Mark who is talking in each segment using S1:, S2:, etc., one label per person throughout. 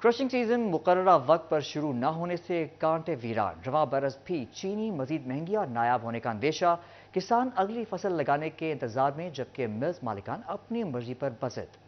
S1: Crushing season مقررہ وقت پر شروع نہ ہونے سے کانٹے ویران، رواں برس بھی چینی مزید مہنگی اور نایاب ہونے کا اندیشہ، کسان اگلی فصل لگانے کے انتظار میں جبکہ ملز مالکان اپنی مرضی پر بزد۔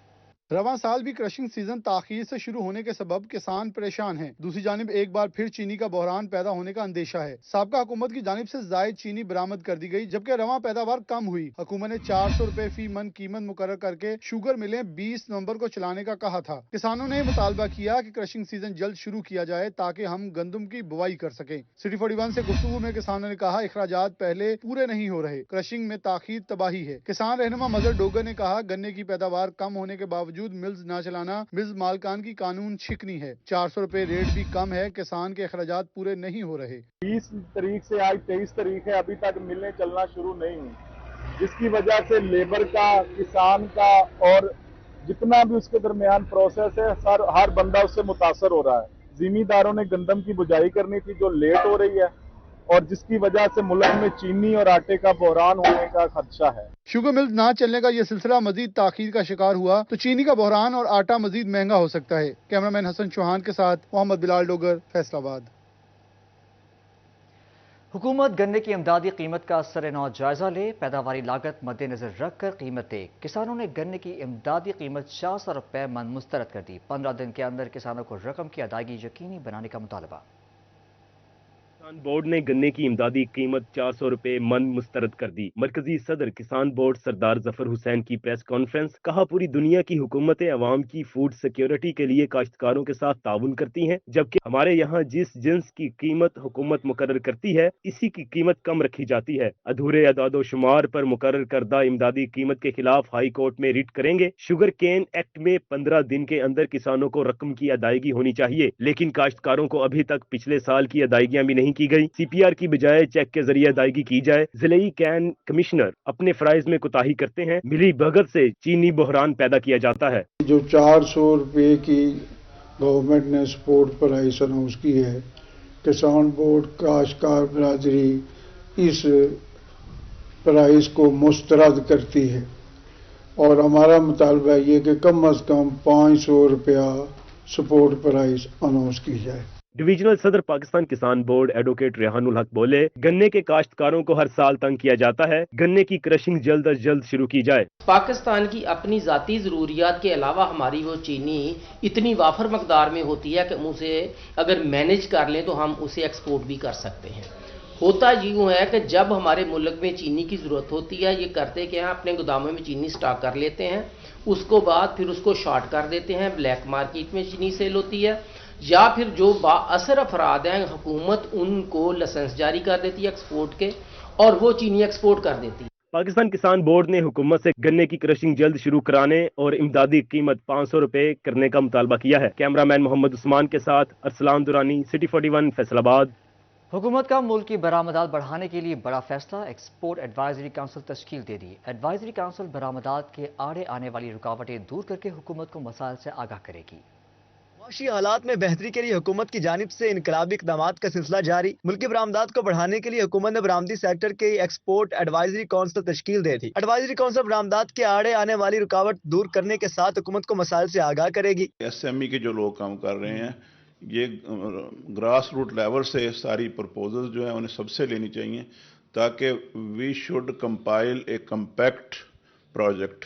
S2: رواں سال بھی کرشنگ سیزن تاخیر سے شروع ہونے کے سبب کسان پریشان ہیں۔ دوسری جانب ایک بار پھر چینی کا بحران پیدا ہونے کا اندیشہ ہے۔ سابقہ حکومت کی جانب سے زائد چینی برآمد کر دی گئی جبکہ رواں پیداوار کم ہوئی۔ حکومت نے 400 روپے فی من قیمت مقرر کر کے شوگر ملیں 20 نومبر کو چلانے کا کہا تھا۔ کسانوں نے مطالبہ کیا کہ کرشنگ سیزن جلد شروع کیا جائے تاکہ ہم گندم کی بوائی کر سکیں۔ سٹی 41 سے گفتگو میں کسانوں نے کہا اخراجات پہلے پورے نہیں ہو رہے، کرشنگ میں تاخیر تباہی ہے۔ کسان رہنما مظہر ڈوگر نے کہا گنے کی پیداوار کم ہونے کے باوجود ملز نہ چلانا ملز مالکان کی قانون شکنی ہے۔ 400 روپے ریٹ بھی کم ہے، کسان کے اخراجات پورے نہیں ہو رہے۔
S3: 20 تاریخ سے آج 23 تاریخ ہے، ابھی تک ملیں چلنا شروع نہیں ہوئی، جس کی وجہ سے لیبر کا، کسان کا اور جتنا بھی اس کے درمیان پروسیس ہے ہر بندہ اس سے متاثر ہو رہا ہے۔ زمینداروں نے گندم کی بجائی کرنی تھی جو لیٹ ہو رہی ہے اور جس کی وجہ سے ملک میں چینی اور آٹے کا بحران ہونے کا خدشہ ہے۔
S2: شوگر ملز نہ چلنے کا یہ سلسلہ مزید تاخیر کا شکار ہوا تو چینی کا بحران اور آٹا مزید مہنگا ہو سکتا ہے۔ کیمرامین حسن چوہان کے ساتھ محمد بلال ڈوگر، فیصل آباد۔
S1: حکومت گنے کی امدادی قیمت کا سر نو جائزہ لے، پیداواری لاگت مد نظر رکھ کر قیمت دے۔ کسانوں نے گنے کی امدادی قیمت 400 روپے من مسترد کر دی۔ 15 دن کے اندر کسانوں کو رقم کی ادائیگی یقینی بنانے کا مطالبہ۔
S4: کسان بورڈ نے گنے کی امدادی قیمت 400 روپے من مسترد کر دی۔ مرکزی صدر کسان بورڈ سردار ظفر حسین کی پریس کانفرنس، کہا پوری دنیا کی حکومتیں عوام کی فوڈ سیکیورٹی کے لیے کاشتکاروں کے ساتھ تعاون کرتی ہیں، جبکہ ہمارے یہاں جس جنس کی قیمت حکومت مقرر کرتی ہے اسی کی قیمت کم رکھی جاتی ہے۔ ادھورے اعداد و شمار پر مقرر کردہ امدادی قیمت کے خلاف ہائی کورٹ میں ریٹ کریں گے۔ شوگر کین ایکٹ میں 15 دن کے اندر کسانوں کو رقم کی ادائیگی ہونی چاہیے، لیکن کاشتکاروں کو ابھی تک پچھلے سال کی ادائیگیاں بھی نہیں کی گئی۔ سی پی آر کی بجائے چیک کے ذریعے ادائیگی کی جائے۔ ضلعی کین کمشنر اپنے فرائض میں کوتاہی کرتے ہیں، ملی بھگت سے چینی بحران پیدا کیا جاتا ہے۔
S5: جو 400 روپے کی گورنمنٹ نے سپورٹ پرائس اناؤنس کی ہے، کسان بورڈ کاشتکار برادری اس پرائس کو مسترد کرتی ہے اور ہمارا مطالبہ یہ کہ کم از کم 500 روپیہ سپورٹ پرائس اناؤنس کی جائے۔
S4: ڈویژنل صدر پاکستان کسان بورڈ ایڈوکیٹ ریحان الحق بولے، گنے کے کاشتکاروں کو ہر سال تنگ کیا جاتا ہے، گنے کی کرشنگ جلد از جلد شروع کی جائے۔
S6: پاکستان کی اپنی ذاتی ضروریات کے علاوہ ہماری وہ چینی اتنی وافر مقدار میں ہوتی ہے کہ ہم اسے اگر مینیج کر لیں تو ہم اسے ایکسپورٹ بھی کر سکتے ہیں۔ ہوتا یوں ہے کہ جب ہمارے ملک میں چینی کی ضرورت ہوتی ہے، یہ کرتے کہ ہم اپنے گوداموں میں چینی سٹاک کر لیتے ہیں، اس کو بعد پھر اس کو شارٹ کر دیتے ہیں، بلیک مارکیٹ میں چینی سیل ہوتی ہے، یا پھر جو با اثر افراد ہیں حکومت ان کو لائسنس جاری کر دیتی ہے ایکسپورٹ کے اور وہ چینی ایکسپورٹ کر دیتی ہے۔
S4: پاکستان کسان بورڈ نے حکومت سے گنے کی کرشنگ جلد شروع کرانے اور امدادی قیمت 500 روپے کرنے کا مطالبہ کیا ہے۔ کیمرامین محمد عثمان کے ساتھ ارسلان دورانی، سٹی 41 فیصل آباد۔
S1: حکومت کا ملک کی برآمدات بڑھانے کے لیے بڑا فیصلہ، ایکسپورٹ ایڈوائزری کونسل تشکیل دے دی۔ ایڈوائزری کونسل برآمدات کے آڑے آنے والی رکاوٹیں دور کر کے حکومت کو مسائل سے آگاہ کرے گی۔
S7: معاشی حالات میں بہتری کے لیے حکومت کی جانب سے انقلابی اقدامات کا سلسلہ جاری۔ ملکی برآمدات کو بڑھانے کے لیے حکومت نے برآمدی سیکٹر کے ایکسپورٹ ایڈوائزری کونسل تشکیل دے دی۔ ایڈوائزری کونسل برآمدات کے آڑے آنے والی رکاوٹ دور کرنے کے ساتھ حکومت کو مسائل سے آگاہ کرے گی۔
S8: ایس ایم ای کے جو لوگ کام کر رہے ہیں، یہ گراس روٹ لیول سے ساری پرپوزلز جو ہیں انہیں سب سے لینی چاہیے تاکہ we should compile a compact project,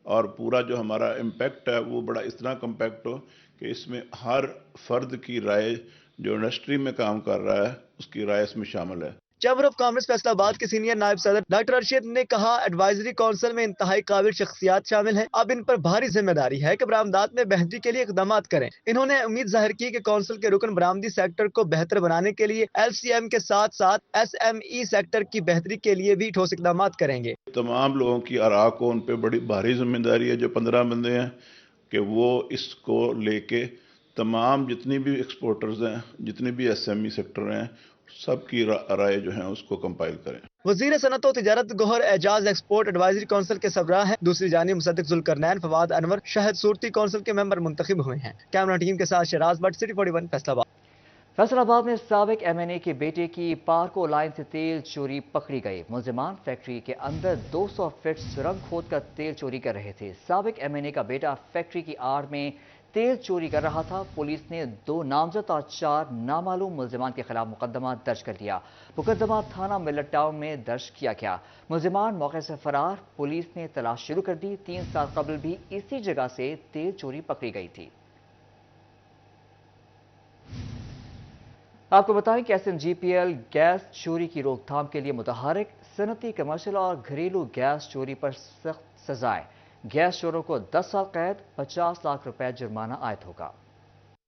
S8: اور پورا جو ہمارا امپیکٹ ہے وہ بڑا اس طرح کمپیکٹ ہو کہ اس میں ہر فرد کی رائے، جو انڈسٹری میں کام کر رہا ہے اس کی رائے اس میں شامل ہے۔
S7: چیمبر آف کامرس فیصل آباد کے سینئر نائب صدر ڈاکٹر ارشد نے کہا ایڈوائزری کونسل میں انتہائی قابل شخصیات شامل ہیں، اب ان پر بھاری ذمہ داری ہے کہ برآمدات میں بہتری کے لیے اقدامات کریں۔ انہوں نے امید ظاہر کی کہ کونسل کے رکن برآمدی سیکٹر کو بہتر بنانے کے لیے ایل سی ایم کے ساتھ ساتھ ایس ایم ای سیکٹر کی بہتری کے لیے بھی ٹھوس اقدامات کریں گے۔
S8: تمام لوگوں کی آراء کو ان پہ بڑی بھاری ذمہ داری ہے، جو 15 بندے ہیں، کہ وہ اس کو لے کے تمام جتنی بھی ایکسپورٹرز ہیں، جتنے بھی ایس ایم ای سیکٹر ہیں، سب کی رائے جو ہیں اس کو کمپائل کریں۔
S7: وزیر صنعت و تجارت گوہر اعجاز ایکسپورٹ ایڈوائزری کونسل کے سربراہ ہیں۔ دوسری جانب مصدق ذوالقرنین فواد انور شہد صورتی کونسل کے ممبر منتخب ہوئے ہیں۔ کیمرہ ٹیم کے ساتھ شراز بٹ، سٹی 41 فیصل آباد۔
S1: فیصل آباد میں سابق ایم این اے کے بیٹے کی پارکو لائن سے تیل چوری پکڑی گئی۔ ملزمان فیکٹری کے اندر 200 فٹ سرنگ کھود کر تیل چوری کر رہے تھے۔ سابق ایم این اے کا بیٹا فیکٹری کی آڑ میں तेल चोरी कर रहा था। पुलिस ने 2 नामजद और 4 नामालूम मुल्जिमान के खिलाफ मुकदमा दर्ज कर दिया। मुकदमा थाना मिलट टाउन में दर्ज किया गया। मुल्जिमान मौके से फरार। पुलिस ने तलाश शुरू कर दी। 3 साल कबल भी इसी जगह से तेल चोरी पकड़ी गई थी। आपको बताएं कि SNGPL गैस चोरी की रोकथाम के लिए मुतहर्रिक सनती, कमर्शियल और घरेलू गैस चोरी पर सख्त सजाएं। गैस चोरों को 10 साल कैद, 50 लाख रुपए जुर्माना आयद होगा।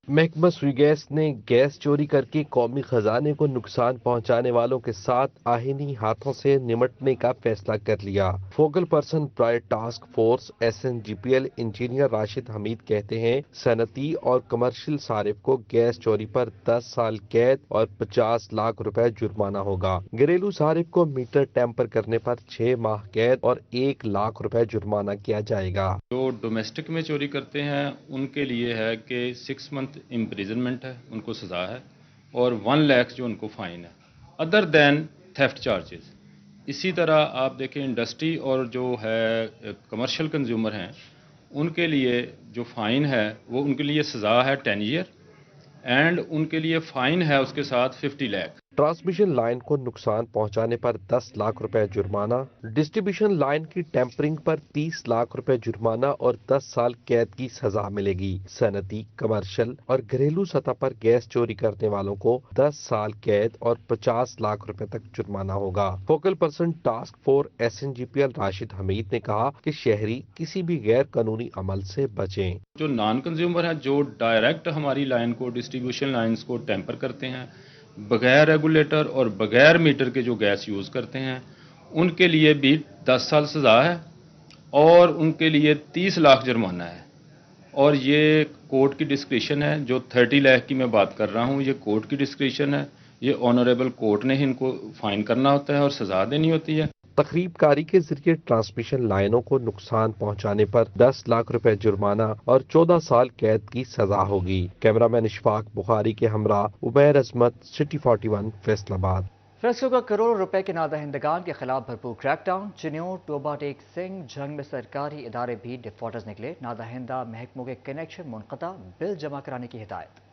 S9: महकमा सुई गैस ने गैस चोरी करके कौमी खजाने को नुकसान पहुंचाने वालों के साथ आहीनी हाथों से निमटने का फैसला कर लिया। Focal person prior task force SNGPL engineer Rashid Hamid कहते हैं, सनती और कमर्शियल सारिफ को गैस चोरी पर 10 साल कैद और 50 लाख रुपए जुर्माना होगा। घरेलू सारिफ को मीटर टेम्पर करने पर 6 माह कैद और 1 लाख रुपए जुर्माना किया जाएगा।
S10: जो डोमेस्टिक में चोरी करते हैं उनके लिए है कि 6 मंथ इम्प्रिजनमेंट है, उनको सजा है, और 1 लाख जो उनको फाइन है, अदर देन थेफ्ट चार्जेस। इसी तरह आप देखें इंडस्ट्री और जो है कमर्शियल कंज्यूमर हैं उनके लिए जो फाइन है वो उनके लिए सजा है 10 ईयर एंड उनके लिए फाइन है उसके साथ 50 लाख।
S9: ट्रांसमिशन लाइन को नुकसान पहुंचाने पर 10 लाख रुपए जुर्माना, डिस्ट्रीब्यूशन लाइन की टेम्परिंग पर 30 लाख रुपए जुर्माना और 10 साल कैद की सजा मिलेगी। सनती, कमर्शियल और घरेलू सतह पर गैस चोरी करने वालों को 10 साल कैद और 50 लाख रुपए तक जुर्माना होगा। Focal person task force SNGPL Rashid Hamid ने कहा कि शहरी किसी भी गैर कानूनी अमल से बचें।
S10: जो नॉन कंज्यूमर है जो डायरेक्ट हमारी लाइन को, डिस्ट्रीब्यूशन लाइंस को टेम्पर करते हैं, बगैर रेगुलेटर और बगैर मीटर के जो गैस यूज़ करते हैं, उनके लिए भी 10 साल सज़ा है और उनके लिए 30 लाख जुर्माना है। और ये कोर्ट की डिस्क्रिशन है। जो 30 लाख की मैं बात कर रहा हूँ, ये कोर्ट की डिस्क्रिशन है। ये ऑनरेबल कोर्ट ने इनको फाइन करना होता है और सज़ा देनी होती है।
S9: तखरीबकारी के जरिए ट्रांसमिशन लाइनों को नुकसान पहुंचाने पर 10 लाख रुपए जुर्माना और 14 साल कैद की सजा होगी। कैमरामैन इशफाक बुखारी के हमरा उबैर अजमत, सिटी 41, फैसलाबाद।
S1: फेस्को का करोड़ों रुपए के नादहिंदगान के खिलाफ भरपूर क्रैकडाउन। चिन्यों, टोबा टेक सिंह, जंग में सरकारी इदारे भी डिफॉल्टर्स निकले। नादहिंदा महकमों के कनेक्शन मुनक़ता, बिल जमा कराने की हिदायत।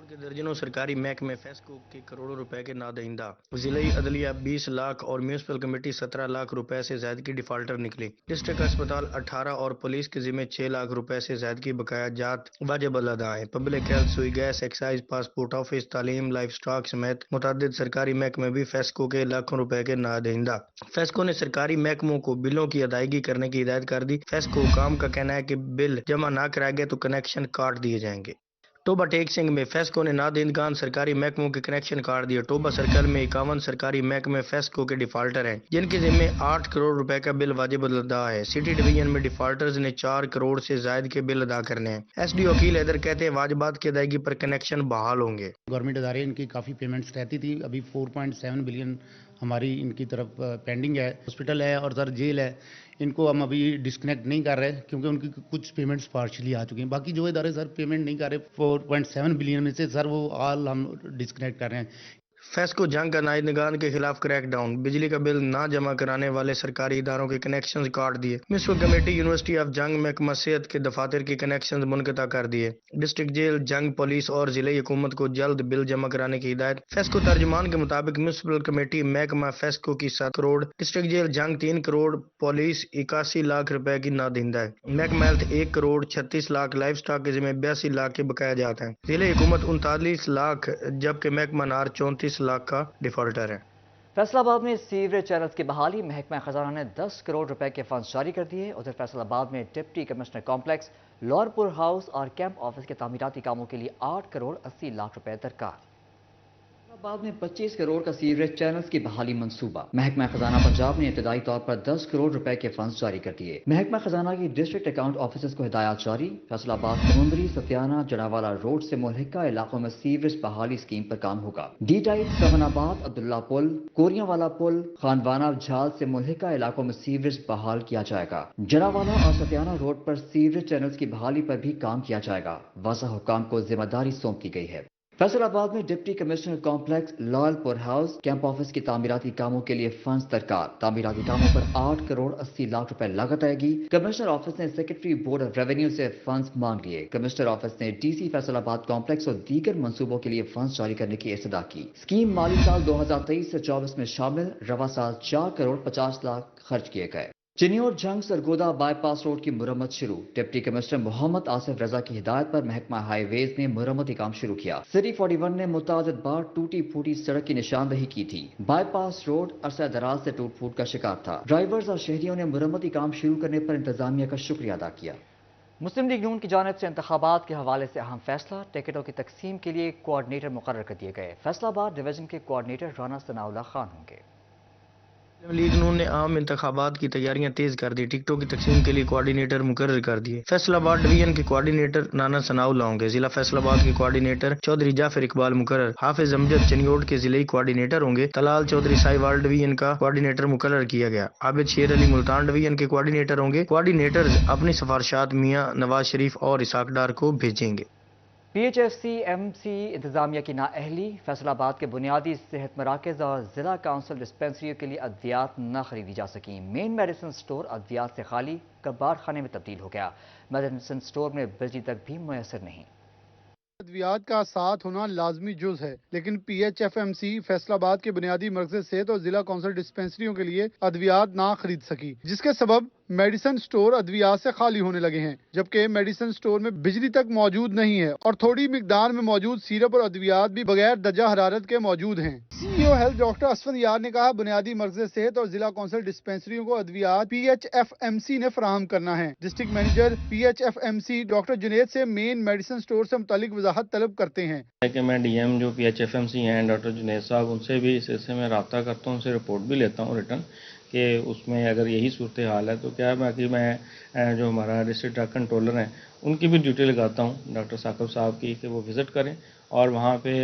S11: के दर्जनों सरकारी महकमे फेस्को के करोड़ों रुपए के नादहिंदा। जिले अदलिया 20 लाख और म्यूनसिपल कमेटी 17 लाख रुपए से ज्यादा की डिफाल्टर निकली। डिस्ट्रिक्ट अस्पताल 18 और पुलिस के जिम्मे 6 लाख रुपए से ज्यादा की बकाया जात वाजिब अदा है। पब्लिक हेल्थ, सुई गैस, एक्साइज, पासपोर्ट ऑफिस, तालीम, लाइफ स्टॉक समेत मुतअद्दिद सरकारी महकमे भी फेस्को के लाखों रुपए के नादहिंदा। फेस्को ने सरकारी महकमों को बिलों की अदायगी करने की हिदायत कर दी। फेस्को हुकाम का कहना है कि बिल जमा ना कराए गए तो कनेक्शन काट दिए जाएंगे। टोबा टेक सिंह में फेस्को ने नादहिंदगान सरकारी महकमों के कनेक्शन काट दिए। टोबा सर्कल में 51 सरकारी महकमे फेस्को के डिफाल्टर हैं, जिनके जिम्मे 8 करोड़ रुपए का बिल वाजिब अदा है। सिटी डिवीजन में डिफाल्टर्स ने 4 करोड़ से ज्यादा के बिल अदा करने हैं। SD वकील हैदर कहते हैं वाजिबात की अदायगी पर कनेक्शन बहाल होंगे।
S12: गवर्नमेंट इदारे इनकी काफ़ी पेमेंट्स रहती थी। अभी 4.7 बिलियन हमारी इनकी तरफ पेंडिंग है। हॉस्पिटल है और सर जेल है, इनको हम अभी डिस्कनेक्ट नहीं कर रहे क्योंकि उनकी कुछ पेमेंट्स पार्शली आ चुकी हैं। बाकी जो इदारे सर पेमेंट नहीं कर रहे 4.7 बिलियन में से सर वो ऑल हम डिस्कनेक्ट कर रहे हैं।
S11: फेस्को जंग का नादहिंदगान के खिलाफ क्रैकडाउन। बिजली का बिल ना जमा कराने वाले सरकारी इदारों के कनेक्शन काट दिए। म्यूनसिपल कमेटी, यूनिवर्सिटी ऑफ जंग, महकमा सेहत के दफातर के कनेक्शन मुनक़ता कर दिए। डिस्ट्रिक्ट जेल, जंग, पुलिस और जिले हुकूमत को जल्द बिल जमा कराने की हिदायत। फेस्को तर्जुमान के मुताबिक म्यूनसिपल कमेटी महकमा फेस्को की 7 करोड़, डिस्ट्रिक्ट जेल जंग 3 करोड़, पुलिस 81 लाख रुपए की नादहिंदा है। महकमा health 1 crore 36 lakh, life stock के जिम्मे 82 लाख के बकाया जाते हैं। जिले हुकूमत 39 लाख, जबकि महकमा नार 34 लाख का डिफॉल्टर है।
S1: फैसलाबाद में सीवरेज चैनल्स की बहाली। महकमा खजाना ने 10 करोड़ रुपए के फंड जारी कर दिए। उधर फैसलाबाद में डिप्टी कमिश्नर कॉम्प्लेक्स, लॉरपुर हाउस और कैंप ऑफिस के तामीराती कामों के लिए 8 करोड़ 80 लाख रुपए दरकार। बाद में 25 करोड़ का सीवरेज चैनल्स की बहाली मंसूबा। महकमा खजाना पंजाब ने इब्तदाई तौर पर 10 करोड़ रुपए के फंड जारी कर दिए। महकमा खजाना की डिस्ट्रिक्ट अकाउंट ऑफिसर्स को हिदायत जारी। फैसलाबाद, समुंदरी, सत्याना, जड़ावाला रोड से मुल्हिका इलाकों में सीवरेज बहाली स्कीम पर काम होगा। डी टाइप, सहनाबाद, अब्दुल्ला पुल, कोरियावाला पुल, खानवाना, झाल से मुल्हिका इलाकों में सीवरेज बहाल किया जाएगा। जड़ावाला और सत्याना रोड पर सीवरेज चैनल्स की बहाली पर भी काम किया जाएगा। वाज़ा हुकाम को जिम्मेदारी सौंप दी गई है। फैसलाबाद में deputy commissioner complex Lalpur house camp office की तामीराती कामों के लिए फंड्स दरकार। तामीराती कामों पर 8 करोड़ 80 लाख रुपए लागत आएगी। कमिश्नर ऑफिस ने सेक्रेटरी बोर्ड ऑफ रेवेन्यू से फंड्स मांग लिए। कमिश्नर ऑफिस ने डीसी फैसलाबाद कॉम्प्लेक्स और दीगर मंसूबों के लिए फंड्स जारी करने की इस्तदा की। स्कीम माली साल 2023 से 24 में शामिल। रवा साल 4 करोड़ 50 लाख खर्च किए गए। चिन्योर जंग सरगोदा बाईपास रोड की मुरम्मत शुरू। डिप्टी कमिश्नर मोहम्मद आसिफ रजा की हिदायत पर महकमा हाईवेज ने मुरम्मती काम शुरू किया। सिटी 41 ने मुतादिद बार टूटी फूटी सड़क की निशानदही की थी। बाईपास रोड अरसा दराज से टूट फूट का शिकार था। ड्राइवर्स और शहरियों ने मुरम्मती काम शुरू करने पर इंतजामिया का शुक्रिया अदा किया। मुस्लिम लीग नून की जानिब से इंतखाबात के हवाले से अहम फैसला। टिकटों की तकसीम के लिए कोऑर्डिनेटर मुकर्रर कर दिए गए। फैसलाबाद डिवीजन के कोऑर्डिनेटर राना सनाउल्लाह खान होंगे।
S11: लीग नून ने आम इंतखाबात की तैयारियां तेज कर दी। टिकटों की तकसीम के लिए कोऑर्डिनेटर मुकर्रर कर दिए। फैसलाबाद डिवीजन के कोऑर्डिनेटर नाना सनाउल्लाह होंगे। जिला फैसलाबाद के कोऑर्डिनेटर चौधरी जाफर इकबाल मुकर्रर। हाफिज अमजद चनियोड के जिले कोऑर्डिनेटर होंगे। तलाल चौधरी साहिवाल डिवीजन का कोऑर्डिनेटर मुकर्रर किया गया। आबिद शेर अली मुल्तान डिवीजन के कोऑर्डिनेटर होंगे। कोऑर्डिनेटर अपनी सिफारिशात मियां नवाज शरीफ और इसाक डार को भेजेंगे।
S1: PHFC MC इंतजामिया की नाअहली। फैसलाबाद के बुनियादी सेहत मराकज और जिला काउंसिल डिस्पेंसरियों के लिए अद्वियात न खरीदी जा सकी। मेन मेडिसिन स्टोर अद्वियात से खाली कबाड़ खाने में तब्दील हो गया। मेडिसिन स्टोर में बिजली तक भी मुयसर नहीं।
S2: अद्वियात का साथ होना लाजमी जुज है, लेकिन PHFMC फैसलाबाद के बुनियादी मरकज सेहत और जिला काउंसिल डिस्पेंसरियों के लिए अद्वियात ना खरीद सकी, जिसके सबब मेडिसिन स्टोर अद्वियात से खाली होने लगे हैं, जबकि मेडिसिन स्टोर में बिजली तक मौजूद नहीं है और थोड़ी मिकदार में मौजूद सिरप और अद्वियात भी बगैर दर्जा हरारत के मौजूद हैं। CEO हेल्थ डॉक्टर असफद यार ने कहा, बुनियादी मरकज सेहत और जिला काउंसिल डिस्पेंसरियों को अद्वियात PHFMC ने फराहम करना है। District manager PHFMC doctor Junaid से मेन मेडिसिन स्टोर से मुतालिक वजाहत तलब करते हैं।
S13: कि मैं DM जो PHFMC हैं डॉक्टर जुनेद साहब, उनसे भी इस सिलसिले में रब्ता करता हूँ, उनसे रिपोर्ट भी लेता हूँ रिटर्न कि उसमें अगर यही सूरत हाल है तो क्या है। बाकी मैं जो हमारा डिस्ट्रिक्ट ड्रग कंट्रोलर हैं उनकी भी ड्यूटी लगाता हूँ डॉक्टर साकिब साहब की कि वो विज़िट करें और वहाँ पे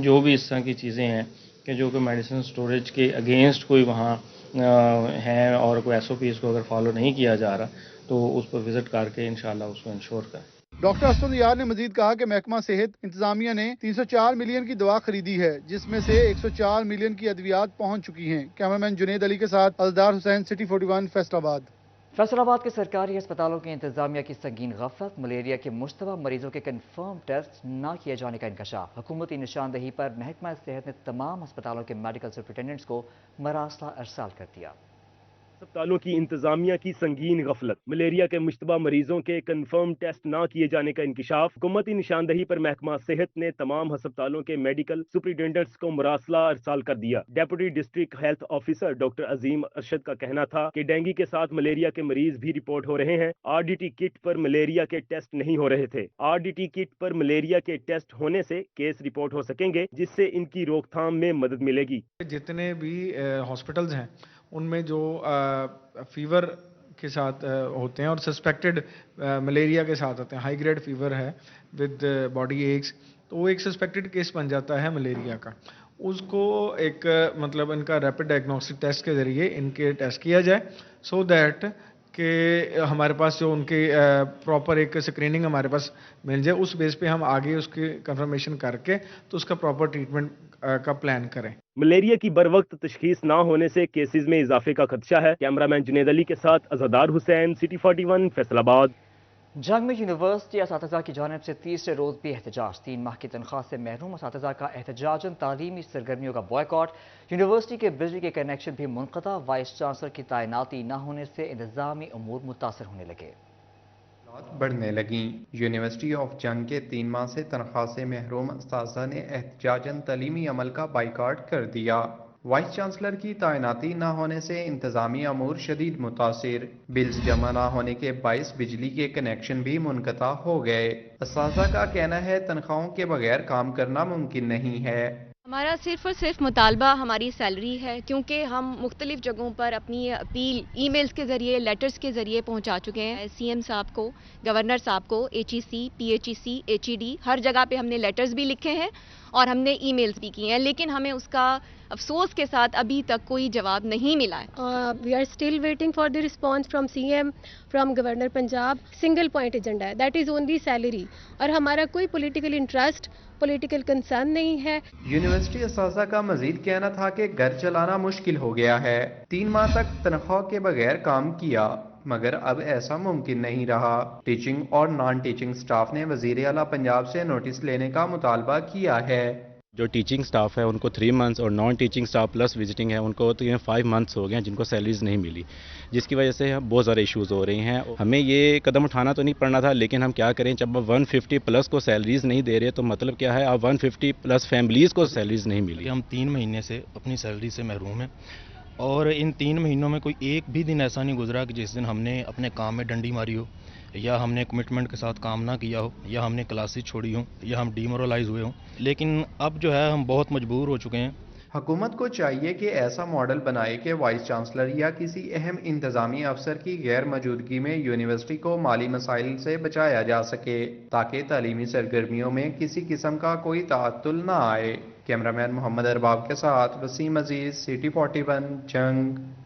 S13: जो भी इस तरह की चीज़ें हैं कि जो कि मेडिसिन स्टोरेज के अगेंस्ट कोई वहाँ हैं और कोई SOPs को अगर फॉलो नहीं किया जा रहा तो उस पर विज़िट करके इंशाल्लाह उसको इंश्योर करें।
S2: डॉक्टर असफद यार ने मजीद कहा कि महकमा सेहत इंतजामिया ने 304 मिलियन की दवा खरीदी है, जिसमें से 104 मिलियन की अद्वियात पहुंच चुकी हैं। कैमरामैन जुनेद अली के साथ अलदार हुसैन, सिटी 41 फैसलाबाद।
S1: फैसलाबाद के सरकारी अस्पतालों की इंतजामिया की संगीन गफलत। मलेरिया के मुश्तबा मरीजों के कन्फर्म टेस्ट न किए जाने का इंकशाफ। हुकूमती निशानदही पर महकमा सेहत ने तमाम अस्पतालों के मेडिकल सुपरिटेंडेंट्स को मरासला अरसाल कर दिया।
S4: अस्पतालों की इंतजामिया की संगीन गफलत। मलेरिया के मुश्तबा मरीजों के कंफर्म टेस्ट ना किए जाने का इंकशाफ। हुकूमती निशानदही पर महकमा सेहत ने तमाम अस्पतालों के मेडिकल सुपरिटेंडेंट्स को मरासला अरसाल कर दिया। Deputy district health officer doctor Azeem Arshad का कहना था कि डेंगू के साथ मलेरिया के मरीज भी रिपोर्ट हो रहे हैं। RDT किट पर मलेरिया के टेस्ट नहीं हो रहे थे। RDT किट पर मलेरिया के टेस्ट होने से केस रिपोर्ट हो सकेंगे, जिससे इनकी रोकथाम में मदद मिलेगी।
S14: जितने भी हॉस्पिटल्स हैं उनमें जो फीवर के साथ होते हैं और सस्पेक्टेड मलेरिया के साथ होते हैं, हाई ग्रेड फीवर है विद बॉडी एक्स, तो वो एक सस्पेक्टेड केस बन जाता है मलेरिया का। उसको एक मतलब इनका रैपिड डायग्नोस्टिक टेस्ट के ज़रिए इनके टेस्ट किया जाए सो दैट कि हमारे पास जो उनके प्रॉपर एक स्क्रीनिंग हमारे पास मिल जाए। उस बेस पे हम आगे उसकी कंफर्मेशन करके तो उसका प्रॉपर ट्रीटमेंट का प्लान करें।
S4: मलेरिया की बर वक्त तशखीस ना होने से केसेस में इजाफे का खदशा है। कैमरामैन जुनेद अली के साथ अज़ादार हुसैन, सिटी 41 फैसलाबाद।
S1: जंग में यूनिवर्सिटी असातिज़ा की जानिब से तीसरे रोज भी एहतजाज। 3 माह की तनख्वाह से महरूम असातिज़ा का एहतजाजन तालीमी सरगर्मियों का बॉयकॉट। यूनिवर्सिटी के बिजली के कनेक्शन भी मुनक़ता। वाइस चांसलर की तैनाती न होने से इंतजामी अमूर मुतासर होने लगे।
S15: बढ़ने लगी। यूनिवर्सिटी ऑफ जंग के 3 माह से तनख्वाह से महरूम असातिज़ा ने एहतजाजन तालीमी अमल का बाइकाट कर दिया। वाइस चांसलर की तैनाती न होने से इंतजामी अमूर शदीद मुतासिर। बिल्स जमा न होने के बाइस बिजली के कनेक्शन भी मुनक़ता हो गए। असातिज़ा का कहना है तनख्वाहों के बगैर काम करना मुमकिन नहीं है।
S16: हमारा सिर्फ और सिर्फ मुतालबा हमारी सैलरी है, क्योंकि हम मुख्तलिफ जगहों पर अपनी अपील ईमेल्स के ज़रिए, लेटर्स के ज़रिए पहुंचा चुके हैं। CM साहब को, गवर्नर साहब को, HEC, PHEC, HED, हर जगह पे हमने लेटर्स भी लिखे हैं और हमने ईमेल्स भी किए हैं, लेकिन हमें उसका अफसोस के साथ अभी तक कोई जवाब नहीं मिला है।
S17: We are still waiting for the response from CM, from Governor Punjab. Single point agenda है, that is only salary. और हमारा कोई political interest, political concern नहीं है।
S15: यूनिवर्सिटी असासा का मजीद कहना था कि घर चलाना मुश्किल हो गया है। 3 माह तक तनख्वाह के बगैर काम किया, मगर अब ऐसा मुमकिन नहीं रहा। टीचिंग और नॉन टीचिंग स्टाफ ने वजीर आला पंजाब से नोटिस लेने का मुतालबा किया है।
S18: जो टीचिंग स्टाफ है उनको 3 मंथ्स और non teaching staff plus visiting है उनको तो ये 5 मंथ्स हो गए हैं जिनको सैलरीज नहीं मिली, जिसकी वजह से बहुत ज़्यादा इश्यूज़ हो रही हैं। हमें ये कदम उठाना तो नहीं पड़ना था, लेकिन हम क्या करें, जब 150 प्लस को सैलरीज नहीं दे रहे तो मतलब क्या है, अब 150 प्लस फैमिलीज़ को सैलरीज नहीं मिली।
S19: हम 3 महीने से अपनी सैलरी से महरूम हैं और इन 3 महीनों में कोई एक भी दिन ऐसा नहीं गुजरा कि जिस दिन हमने अपने काम में डंडी मारी हो, या हमने कमिटमेंट के साथ काम ना किया हो, या हमने क्लासेस छोड़ी हो, या हम डीमोरलाइज हुए हों। लेकिन अब जो है हम बहुत मजबूर हो चुके हैं।
S15: हुकूमत को चाहिए कि ऐसा मॉडल बनाए कि वाइस चांसलर या किसी अहम इंतजामी अफसर की गैर मौजूदगी में यूनिवर्सिटी को माली मसाइल से बचाया जा सके, ताकि तालीमी सरगर्मियों में किसी किस्म का कोई ताअत्तुल ना आए। कैमरामैन मोहम्मद अरबाब के साथ वसीम अजीज, सिटी 41 जंग।